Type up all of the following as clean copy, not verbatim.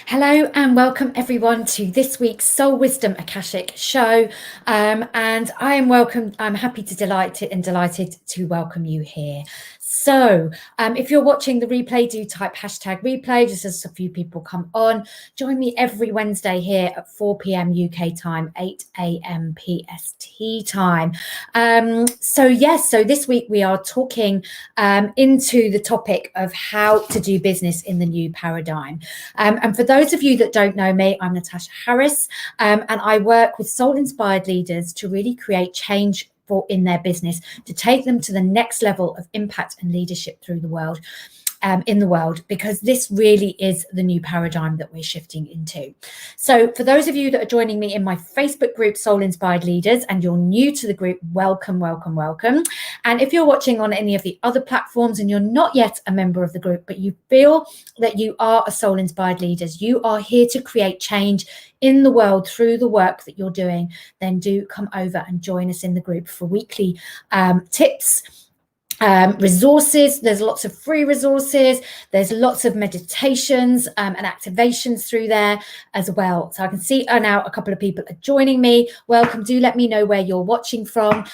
Hello and welcome everyone to this week's Soul Wisdom Akashic Show. And I'm happy to delighted to welcome you here. So if you're watching the replay, do type #replay just as a few people come on. Join me every Wednesday here at 4 p.m. UK time, 8 a.m. PST time. So this week we are talking into the topic of how to do business in the new paradigm. And for those of you that don't know me, I'm Natasha Harris, and I work with soul-inspired leaders to really create change in their business, to take them to the next level of impact and leadership through the world. In the world, because this really is the new paradigm that we're shifting into. So for those of you that are joining me in my Facebook group, Soul Inspired Leaders, and you're new to the group, welcome. And if you're watching on any of the other platforms and you're not yet a member of the group, but you feel that you are a Soul Inspired Leaders, you are here to create change in the world through the work that you're doing, then do come over and join us in the group for weekly tips, resources. There's lots of free resources. There's lots of meditations and activations through there as well. So I can see now a couple of people are joining me. Welcome. Do let me know where you're watching from.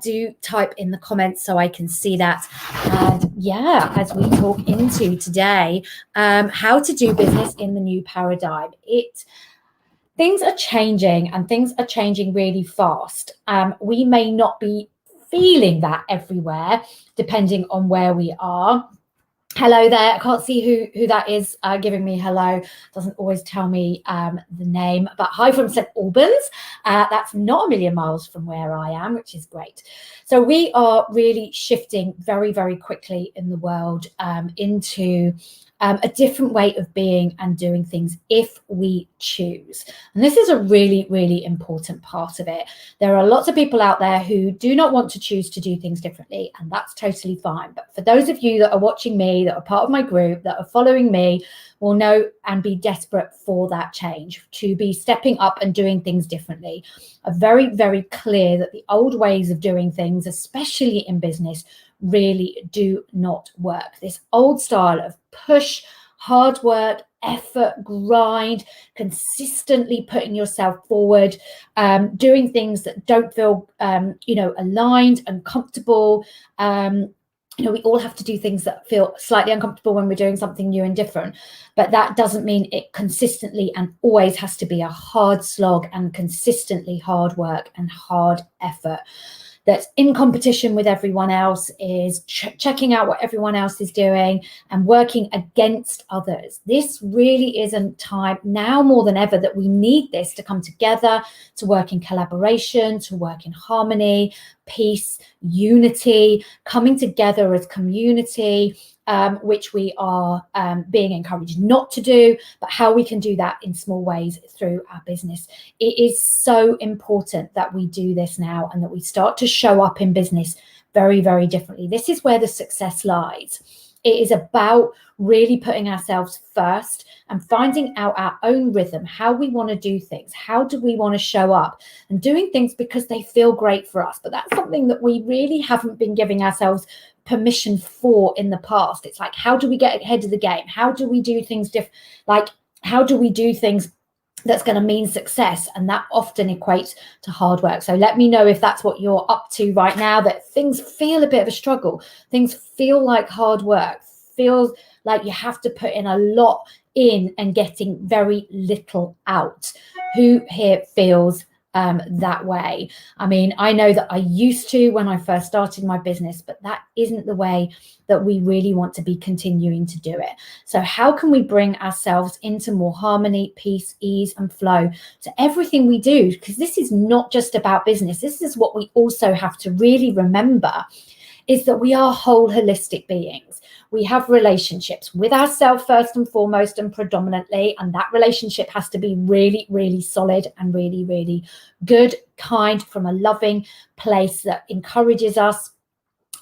Do type in the comments so I can see that. And yeah, as we talk into today, how to do business in the new paradigm. Things are changing and things are changing really fast. We may not be feeling that everywhere, depending on where we are. Hello there. I can't see who that is giving me hello. Doesn't always tell me the name, but hi from St. Albans. That's not a million miles from where I am, which is great. So we are really shifting very, very quickly in the world into a different way of being and doing things if we choose. And this is a really, really important part of it. There are lots of people out there who do not want to choose to do things differently, and that's totally fine. But for those of you that are watching me, that are part of my group, that are following me, will know and be desperate for that change, to be stepping up and doing things differently. Are very, very clear that the old ways of doing things, especially in business, really do not work. This old style of push, hard work, effort, grind, consistently putting yourself forward, doing things that don't feel, aligned and comfortable. We all have to do things that feel slightly uncomfortable when we're doing something new and different, but that doesn't mean it consistently and always has to be a hard slog and consistently hard work and hard effort. That's in competition with everyone else, is checking out what everyone else is doing and working against others. This really is a time now more than ever that we need this to come together, to work in collaboration, to work in harmony, peace, unity, coming together as community, which we are being encouraged not to do, but how we can do that in small ways through our business. It is so important that we do this now and that we start to show up in business very, very differently. This is where the success lies. It is about really putting ourselves first and finding out our own rhythm, how we want to do things, how do we want to show up, and doing things because they feel great for us. But that's something that we really haven't been giving ourselves permission for in the past. It's like, how do we get ahead of the game? How do we do things different? Like, how do we do things that's going to mean success? And that often equates to hard work. So let me know if that's what you're up to right now, that things feel a bit of a struggle. Things feel like hard work, feels like you have to put in a lot in and getting very little out. Who here feels that way? I mean, I know that I used to when I first started my business, but that isn't the way that we really want to be continuing to do it. So how can we bring ourselves into more harmony, peace, ease, and flow to everything we do? Because this is not just about business. This is what we also have to really remember, is that we are whole holistic beings. We have relationships with ourselves first and foremost and predominantly, and that relationship has to be really, really solid and really, really good, kind, from a loving place that encourages us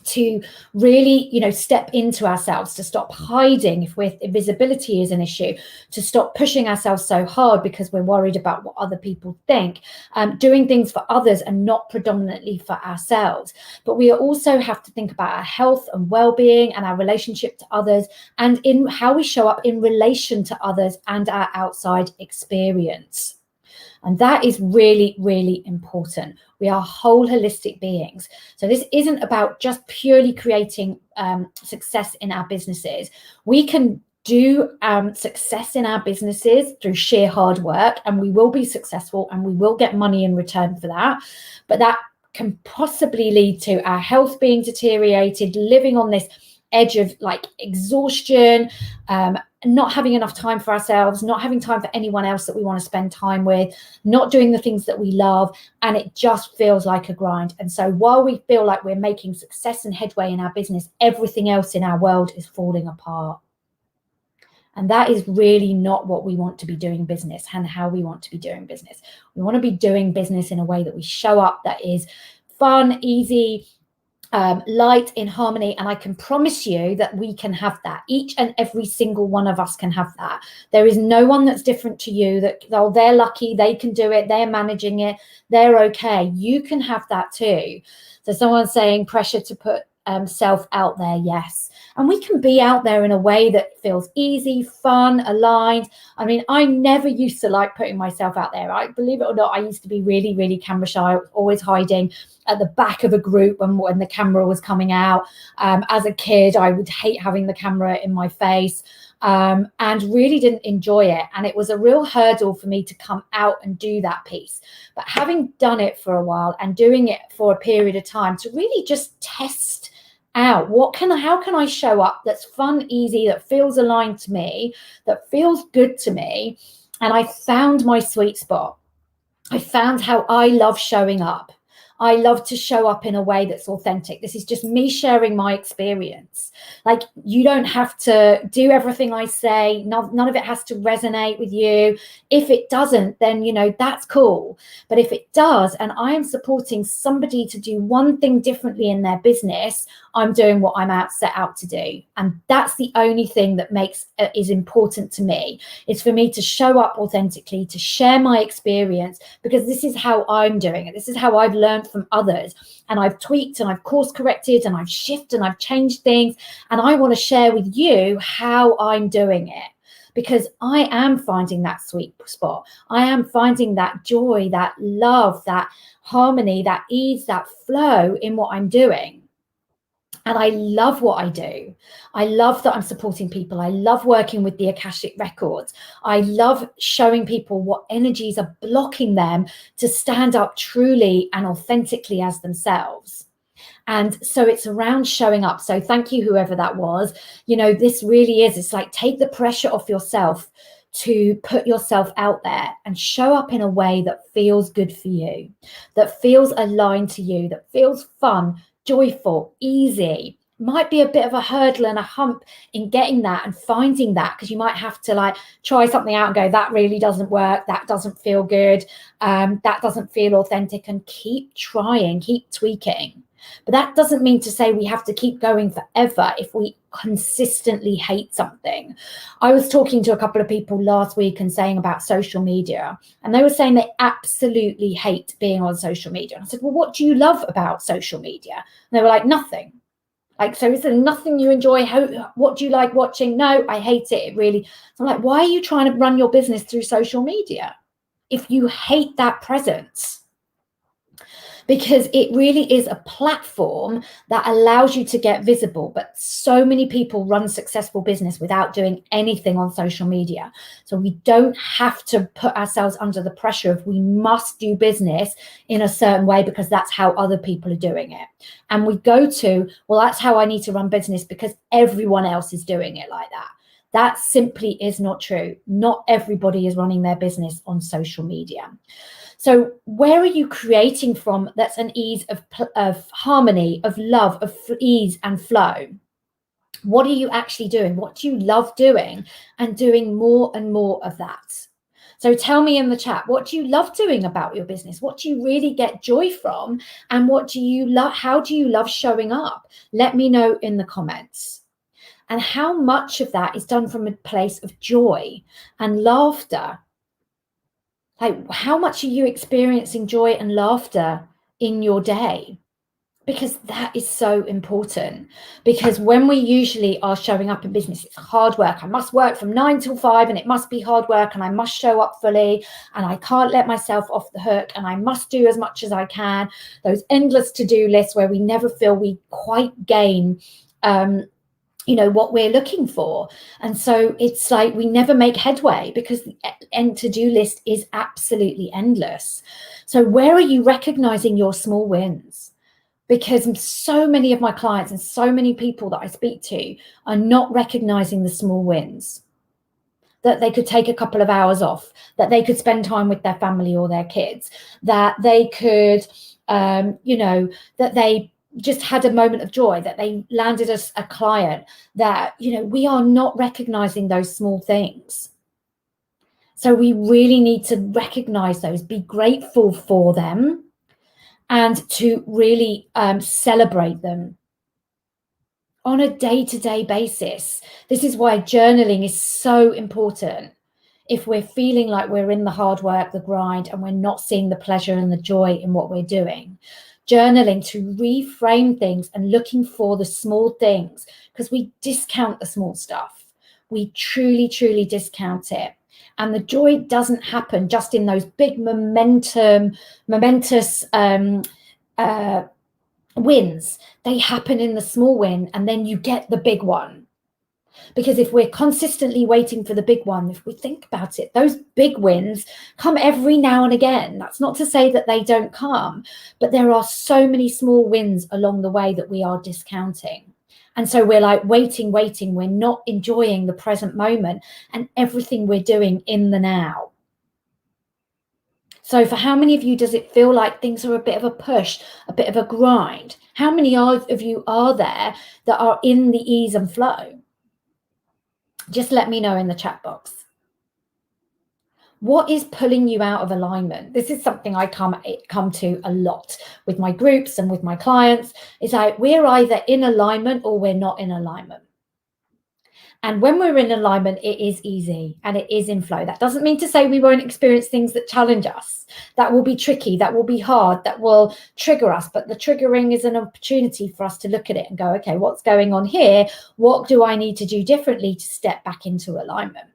to really, step into ourselves, to stop hiding if visibility is an issue, to stop pushing ourselves so hard because we're worried about what other people think, doing things for others and not predominantly for ourselves. But we also have to think about our health and well-being and our relationship to others, and in how we show up in relation to others and our outside experience. And that is really, really important. We are whole holistic beings. So this isn't about just purely creating success in our businesses. We can do success in our businesses through sheer hard work, and we will be successful and we will get money in return for that. But that can possibly lead to our health being deteriorated, living on this edge of like exhaustion, not having enough time for ourselves, not having time for anyone else that we want to spend time with, not doing the things that we love, and it just feels like a grind. And so while we feel like we're making success and headway in our business, everything else in our world is falling apart. And that is really not what we want to be doing business and how we want to be doing business. We want to be doing business in a way that we show up that is fun, easy, light, in harmony. And I can promise you that we can have that. Each and every single one of us can have that. There is no one that's different to you that, oh, they're lucky, they can do it, they're managing it, they're okay. You can have that too. So someone's saying pressure to put self out there. Yes. And we can be out there in a way that feels easy, fun, aligned. I mean, I never used to like putting myself out there. I believe it or not, I used to be really, really camera shy. I was always hiding at the back of a group when the camera was coming out. As a kid, I would hate having the camera in my face, and really didn't enjoy it. And it was a real hurdle for me to come out and do that piece. But having done it for a while and doing it for a period of time to really just test out how can I show up that's fun, easy, that feels aligned to me, that feels good to me. And I found my sweet spot. I found how I love showing up. I love to show up in a way that's authentic. This is just me sharing my experience. Like, you don't have to do everything I say. None of it has to resonate with you. If it doesn't, then, that's cool. But if it does, and I am supporting somebody to do one thing differently in their business, I'm doing what I'm set out to do. And that's the only thing that is important to me. It's for me to show up authentically, to share my experience, because this is how I'm doing it. This is how I've learned from others. And I've tweaked and I've course corrected and I've shifted and I've changed things. And I want to share with you how I'm doing it, because I am finding that sweet spot. I am finding that joy, that love, that harmony, that ease, that flow in what I'm doing. And I love what I do. I love that I'm supporting people. I love working with the Akashic records. I love showing people what energies are blocking them to stand up truly and authentically as themselves. And so it's around showing up. So thank you, whoever that was. This really is, it's like, take the pressure off yourself to put yourself out there and show up in a way that feels good for you, that feels aligned to you, that feels fun, joyful, easy. Might be a bit of a hurdle and a hump in getting that and finding that, because you might have to try something out and go, that really doesn't work, that doesn't feel good, that doesn't feel authentic, and keep trying, keep tweaking. But that doesn't mean to say we have to keep going forever if we consistently hate something. I was talking to a couple of people last week and saying about social media, and they were saying they absolutely hate being on social media. And I said, well, what do you love about social media? And they were like, nothing. So is there nothing you enjoy? What do you like watching? No, I hate it. It really. So I'm like, why are you trying to run your business through social media if you hate that presence? Because it really is a platform that allows you to get visible. But so many people run successful business without doing anything on social media. So we don't have to put ourselves under the pressure of we must do business in a certain way because that's how other people are doing it. And we go to, well, that's how I need to run business because everyone else is doing it like that. That simply is not true. Not everybody is running their business on social media. So where are you creating from that's an ease of harmony, of love, of ease and flow? What are you actually doing? What do you love doing? And doing more and more of that. So tell me in the chat, what do you love doing about your business? What do you really get joy from? And what do you love? How do you love showing up? Let me know in the comments. And how much of that is done from a place of joy and laughter? Like, how much are you experiencing joy and laughter in your day? Because that is so important. Because when we usually are showing up in business, it's hard work. I must work from 9 till 5 and it must be hard work and I must show up fully and I can't let myself off the hook and I must do as much as I can. Those endless to-do lists where we never feel we quite gain what we're looking for. And so it's like we never make headway because the to-do list is absolutely endless. So where are you recognizing your small wins? Because so many of my clients and so many people that I speak to are not recognizing the small wins, that they could take a couple of hours off, that they could spend time with their family or their kids, that they could, that they just had a moment of joy, that they landed a client, that, we are not recognizing those small things. So we really need to recognize those, be grateful for them, and to really celebrate them on a day-to-day basis. This is why journaling is so important. If we're feeling like we're in the hard work, the grind, and we're not seeing the pleasure and the joy in what we're doing, journaling to reframe things and looking for the small things, because we discount the small stuff. We truly, truly discount it. And the joy doesn't happen just in those big momentous wins. They happen in the small win, and then you get the big one. Because if we're consistently waiting for the big one, if we think about it, those big wins come every now and again. That's not to say that they don't come, but there are so many small wins along the way that we are discounting. And so we're like waiting. We're not enjoying the present moment and everything we're doing in the now. So for how many of you does it feel like things are a bit of a push, a bit of a grind? How many of you are there that are in the ease and flow? Just let me know in the chat box. What is pulling you out of alignment? This is something I come to a lot with my groups and with my clients. It's like we're either in alignment or we're not in alignment. And when we're in alignment, it is easy and it is in flow. That doesn't mean to say we won't experience things that challenge us. That will be tricky, that will be hard, that will trigger us. But the triggering is an opportunity for us to look at it and go, okay, what's going on here? What do I need to do differently to step back into alignment?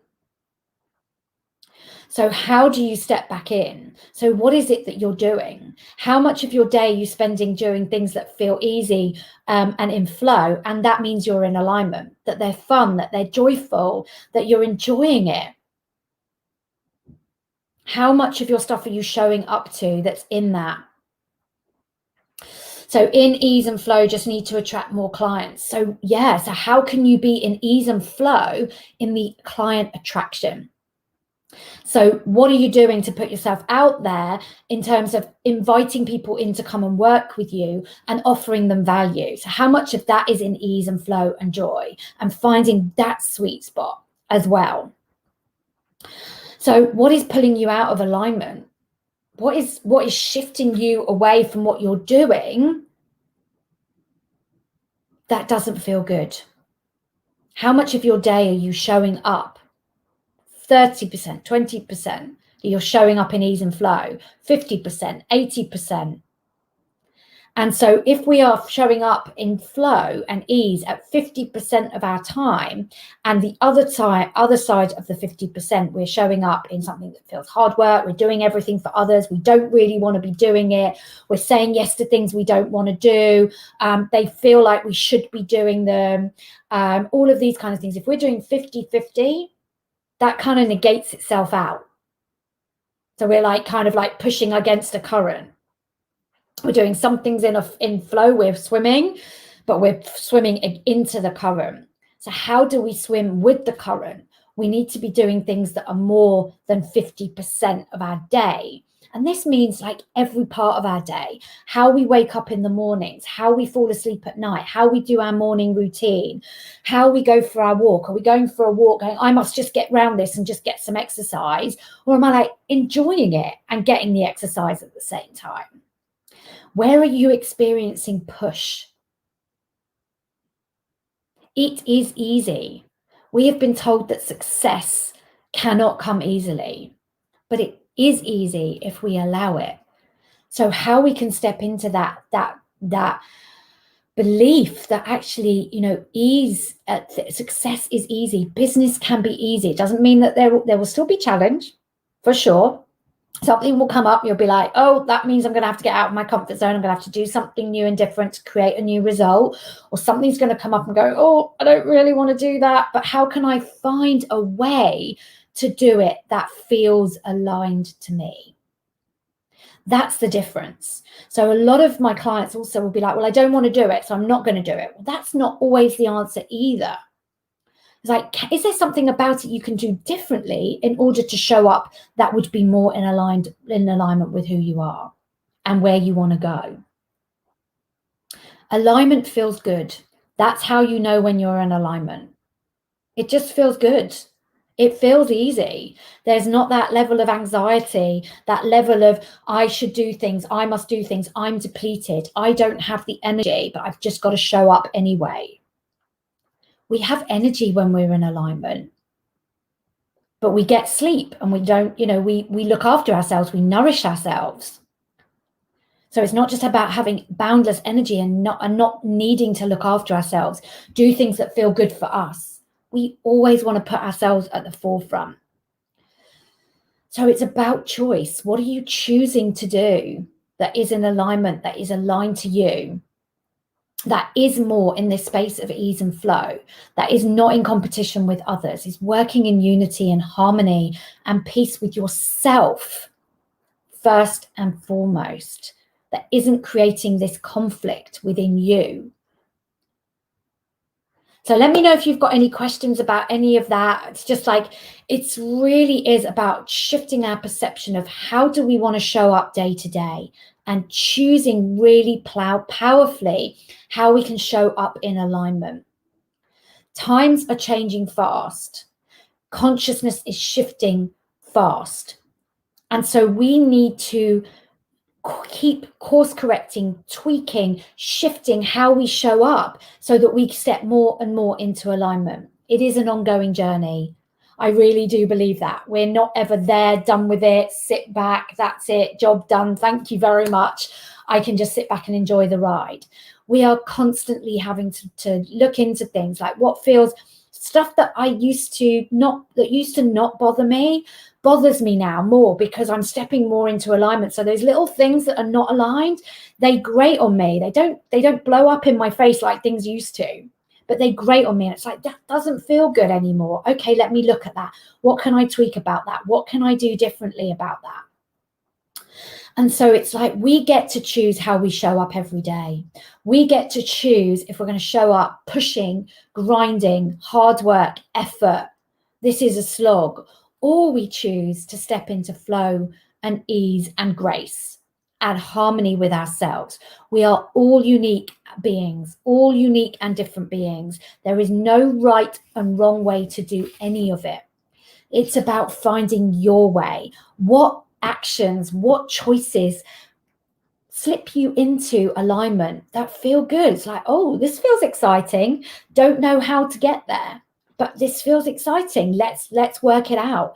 So how do you step back in? So what is it that you're doing? How much of your day are you spending doing things that feel easy and in flow? And that means you're in alignment, that they're fun, that they're joyful, that you're enjoying it. How much of your stuff are you showing up to that's in that? So in ease and flow, just need to attract more clients. So yeah, so how can you be in ease and flow in the client attraction? So what are you doing to put yourself out there in terms of inviting people in to come and work with you and offering them value? So how much of that is in ease and flow and joy, and finding that sweet spot as well? So what is pulling you out of alignment? What is shifting you away from what you're doing that doesn't feel good? How much of your day are you showing up? 30%, 20%, you're showing up in ease and flow, 50%, 80%. And so if we are showing up in flow and ease at 50% of our time, and the other side of the 50%, we're showing up in something that feels hard work, we're doing everything for others, we don't really want to be doing it, we're saying yes to things we don't want to do, they feel like we should be doing them, all of these kind of things. If we're doing 50-50, that kind of negates itself out. So we're like kind of like pushing against a current. We're doing some things in flow, we're swimming, but we're swimming into the current. So how do we swim with the current? We need to be doing things that are more than 50% of our day. And this means like every part of our day, how we wake up in the mornings, how we fall asleep at night, how we do our morning routine, how we go for our walk. Are we going for a walk going, I must just get round this and just get some exercise? Or am I like enjoying it and getting the exercise at the same time? Where are you experiencing push? It is easy. We have been told that success cannot come easily, but it is easy if we allow it. So how we can step into that belief that actually, success is easy. Business can be easy. It doesn't mean that there will still be challenge, for sure. Something will come up. You'll be like, oh, that means I'm going to have to get out of my comfort zone. I'm going to have to do something new and different to create a new result. Or something's going to come up and go, oh, I don't really want to do that. But how can I find a way to do it that feels aligned to me? That's the difference. So a lot of my clients also will be like, well, I don't want to do it, so I'm not going to do it. Well, that's not always the answer either. It's like, is there something about it you can do differently in order to show up that would be more in alignment with who you are and where you want to go? Alignment feels good. That's how you know when you're in alignment. It just feels good. It feels easy. There's not that level of anxiety, that level of I should do things, I must do things, I'm depleted, I don't have the energy, but I've just got to show up anyway. We have energy when we're in alignment, but we get sleep and we don't, we look after ourselves, we nourish ourselves. So it's not just about having boundless energy and not needing to look after ourselves, do things that feel good for us. We always want to put ourselves at the forefront. So it's about choice. What are you choosing to do that is in alignment, that is aligned to you? That is more in this space of ease and flow, that is not in competition with others, is working in unity and harmony and peace with yourself first and foremost, that isn't creating this conflict within you. So let me know if you've got any questions about any of that. It's just like, it really is about shifting our perception of how do we want to show up day to day and choosing really powerfully how we can show up in alignment. Times are changing fast. Consciousness is shifting fast. And so we need to keep course correcting, tweaking, shifting how we show up so that we step more and more into alignment. It is an ongoing journey. I really do believe that. We're not ever there, done with it, sit back, that's it, job done, thank you very much. I can just sit back and enjoy the ride. We are constantly having to look into things like what feels, stuff that used to not bother me, bothers me now more because I'm stepping more into alignment. So those little things that are not aligned, they grate on me. They don't blow up in my face like things used to, but they grate on me. And it's like, that doesn't feel good anymore. Okay, let me look at that. What can I tweak about that? What can I do differently about that? And so it's like we get to choose how we show up every day. We get to choose if we're going to show up pushing, grinding, hard work, effort. This is a slog. Or we choose to step into flow and ease and grace and harmony with ourselves. We are all unique beings, all unique and different beings. There is no right and wrong way to do any of it. It's about finding your way. What actions, what choices slip you into alignment that feel good? It's like, oh, this feels exciting. Don't know how to get there, but this feels exciting. Let's work it out.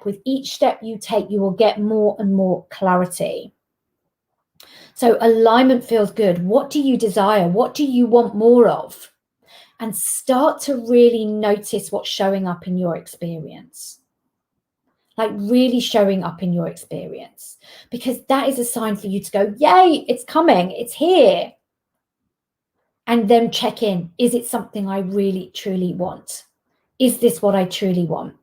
With each step you take, you will get more and more clarity. So alignment feels good. What do you desire? What do you want more of? And start to really notice what's showing up in your experience. Like really showing up in your experience, because that is a sign for you to go, yay, it's coming, it's here. And then check in. Is it something I really, truly want? Is this what I truly want?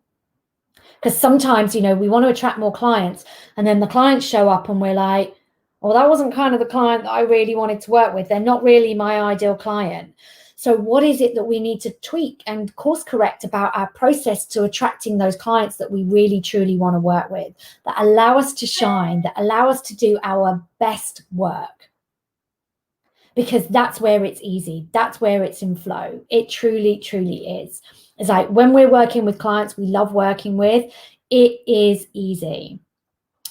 Because sometimes, we want to attract more clients and then the clients show up and we're like, well, that wasn't kind of the client that I really wanted to work with. They're not really my ideal client. So what is it that we need to tweak and course correct about our process to attracting those clients that we really truly want to work with, that allow us to shine, that allow us to do our best work? Because that's where it's easy. That's where it's in flow. It truly, truly is. It's like when we're working with clients we love working with, it is easy.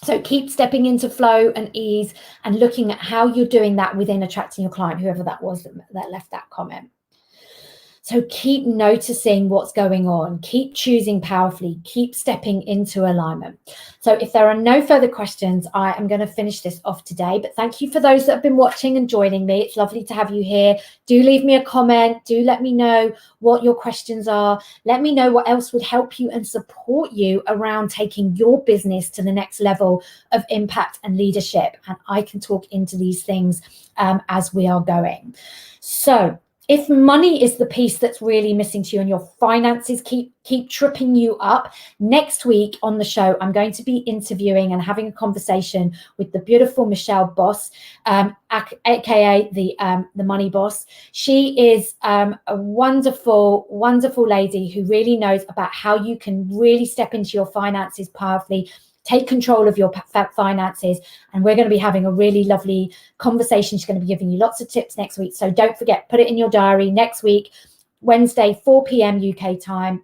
So keep stepping into flow and ease and looking at how you're doing that within attracting your client, whoever that was that left that comment. So keep noticing what's going on, keep choosing powerfully, keep stepping into alignment. So if there are no further questions, I am going to finish this off today. But thank you for those that have been watching and joining me. It's lovely to have you here. Do leave me a comment. Do let me know what your questions are. Let me know what else would help you and support you around taking your business to the next level of impact and leadership. And I can talk into these things as we are going. So if money is the piece that's really missing to you and your finances keep tripping you up, next week on the show, I'm going to be interviewing and having a conversation with the beautiful Michelle Boss, aka the Money Boss. She is a wonderful, wonderful lady who really knows about how you can really step into your finances powerfully, take control of your finances. And we're going to be having a really lovely conversation. She's going to be giving you lots of tips next week. So don't forget, put it in your diary next week, Wednesday, 4 p.m. UK time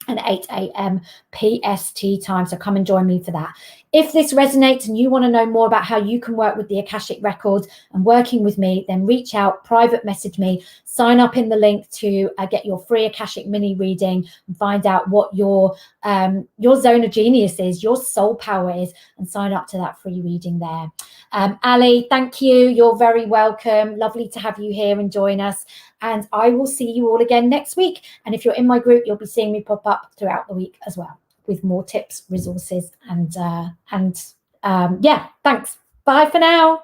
and 8 a.m. PST time. So come and join me for that. If this resonates and you want to know more about how you can work with the Akashic Records and working with me, then reach out, private message me, sign up in the link to get your free Akashic mini reading and find out what your zone of genius is, your soul power is, and sign up to that free reading there. Ali, thank you. You're very welcome. Lovely to have you here and join us. And I will see you all again next week. And if you're in my group, you'll be seeing me pop up throughout the week as well with more tips, resources, and yeah, thanks. Bye for now.